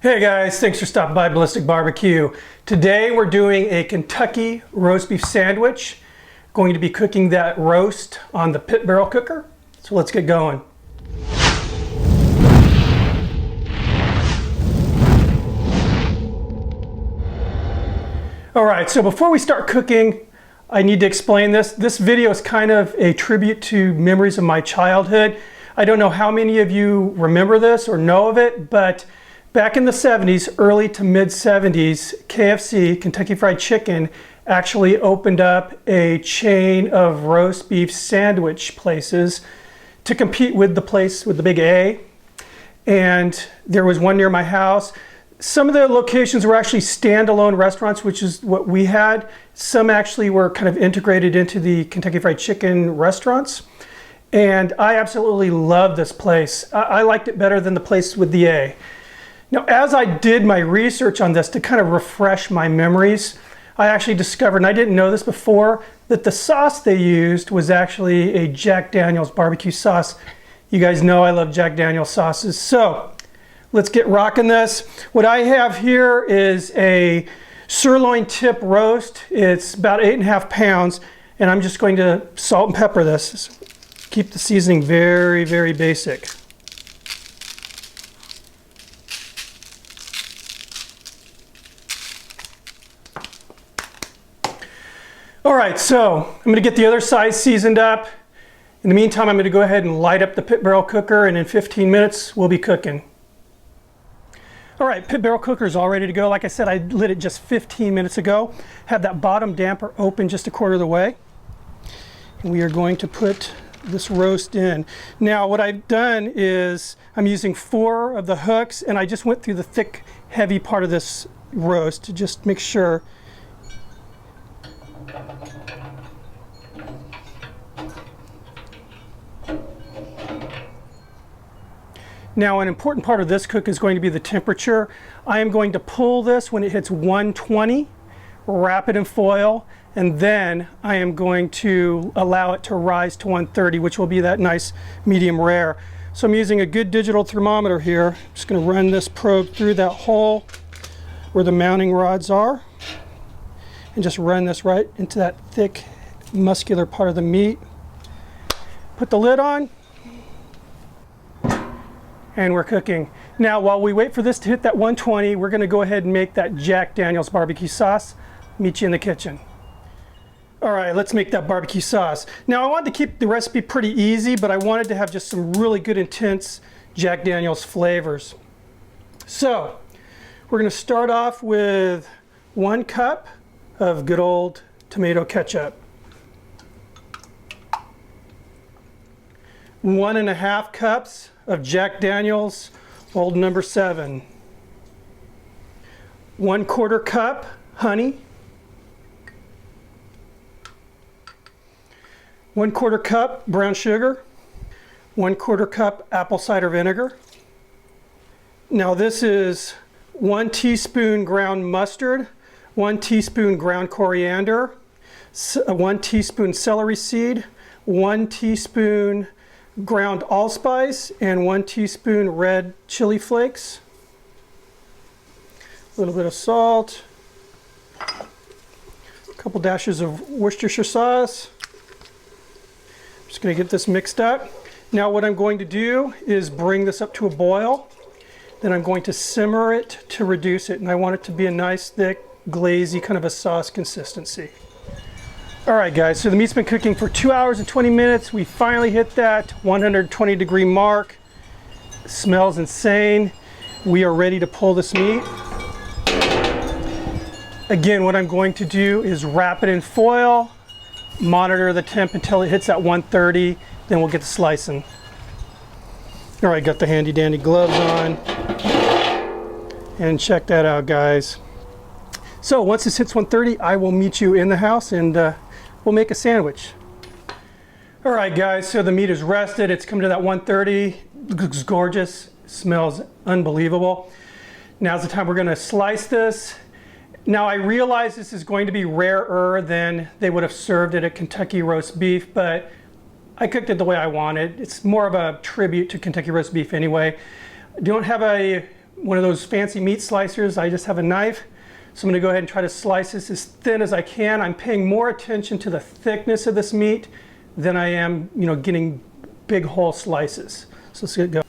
Hey guys, thanks for stopping by Ballistic Barbecue. Today we're doing a Kentucky roast beef sandwich. Going to be cooking that roast on the pit barrel cooker. So let's get going. All right, so before we start cooking, I need to explain this. This video is kind of a tribute to memories of my childhood. I don't know how many of you remember this or know of it, but back in the 70s, early to mid 70s, KFC, Kentucky Fried Chicken, actually opened up a chain of roast beef sandwich places to compete with the place with the big A. And there was one near my house. Some of the locations were actually standalone restaurants, which is what we had. Some actually were kind of integrated into the Kentucky Fried Chicken restaurants. And I absolutely loved this place. I liked it better than the place with the A. Now, as I did my research on this to kind of refresh my memories, I actually discovered, and I didn't know this before, that the sauce they used was actually a Jack Daniel's barbecue sauce. You guys know I love Jack Daniel's sauces. So let's get rocking this. What I have here is a sirloin tip roast. It's about 8.5 pounds, and I'm just going to salt and pepper this. Keep the seasoning very, very basic. All right, so I'm going to get the other side seasoned up. In the meantime, I'm going to go ahead and light up the pit barrel cooker, and in 15 minutes, we'll be cooking. All right, pit barrel cooker is all ready to go. Like I said, I lit it just 15 minutes ago. Have that bottom damper open just a quarter of the way. And we are going to put this roast in. Now, what I've done is I'm using 4 of the hooks, and I just went through the thick, heavy part of this roast to just make sure. Now, an important part of this cook is going to be the temperature. I am going to pull this when it hits 120, wrap it in foil, and then I am going to allow it to rise to 130, which will be that nice medium rare. So I'm using a good digital thermometer here. I'm just going to run this probe through that hole where the mounting rods are, and just run this right into that thick, muscular part of the meat. Put the lid on, and we're cooking. Now, while we wait for this to hit that 120, we're gonna go ahead and make that Jack Daniel's barbecue sauce. Meet you in the kitchen. All right, let's make that barbecue sauce. Now, I wanted to keep the recipe pretty easy, but I wanted to have just some really good, intense Jack Daniel's flavors. So, we're gonna start off with 1 cup of good old tomato ketchup. 1.5 cups of Jack Daniel's Old No. 7. 1/4 cup honey. 1/4 cup brown sugar. 1/4 cup apple cider vinegar. Now this is 1 teaspoon ground mustard, 1 teaspoon ground coriander, 1 teaspoon celery seed, 1 teaspoon ground allspice, and 1 teaspoon red chili flakes. A little bit of salt. A couple dashes of Worcestershire sauce. I'm just going to get this mixed up. Now what I'm going to do is bring this up to a boil. Then I'm going to simmer it to reduce it, and I want it to be a nice thick glazy kind of a sauce consistency. All right guys, so the meat's been cooking for 2 hours and 20 minutes. We finally hit that 120 degree mark. It smells insane. We are ready to pull this meat. Again, what I'm going to do is wrap it in foil, monitor the temp until it hits that 130, then we'll get to slicing. All right, got the handy dandy gloves on. And check that out, guys. So once this hits 130, I will meet you in the house, and we'll make a sandwich. All right, guys, so the meat is rested. It's come to that 130. Looks gorgeous. Smells unbelievable. Now's the time we're gonna slice this. Now, I realize this is going to be rarer than they would have served it at Kentucky roast beef, but I cooked it the way I wanted. It's more of a tribute to Kentucky roast beef anyway. I don't have a one of those fancy meat slicers. I just have a knife. So I'm going to go ahead and try to slice this as thin as I can. I'm paying more attention to the thickness of this meat than I am, getting big whole slices. So let's get going.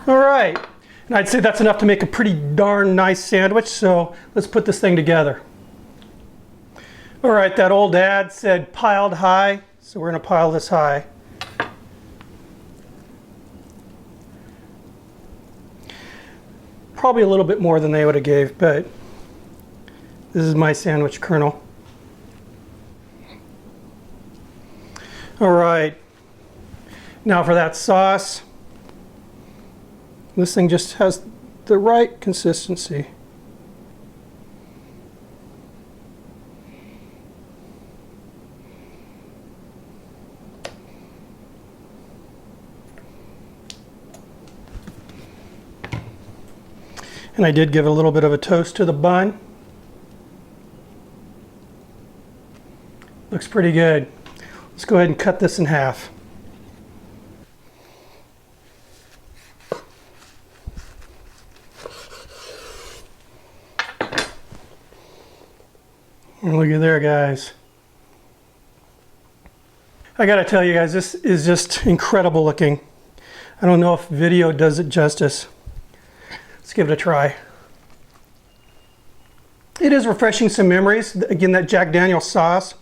All right, and I'd say that's enough to make a pretty darn nice sandwich, so let's put this thing together. All right, that old ad said piled high, so we're gonna pile this high. Probably a little bit more than they would have gave, but this is my sandwich kernel. All right, now for that sauce. This thing just has the right consistency. And I did give it a little bit of a toast to the bun. Looks pretty good. Let's go ahead and cut this in half. Look at there, guys. I gotta tell you guys, this is just incredible looking. I don't know if video does it justice. Let's give it a try. It is refreshing some memories. Again, that Jack Daniel's sauce.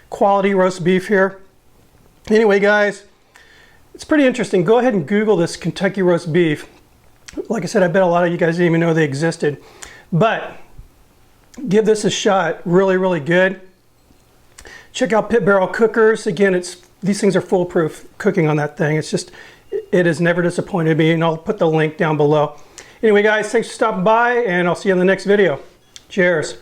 Quality roast beef here. Anyway, guys, it's pretty interesting. Go ahead and Google this Kentucky roast beef. Like I said, I bet a lot of you guys didn't even know they existed. But give this a shot. Really, really good. Check out Pit Barrel Cookers. Again, these things are foolproof cooking on that thing. It has never disappointed me, and I'll put the link down below. Anyway, guys, thanks for stopping by, and I'll see you in the next video. Cheers.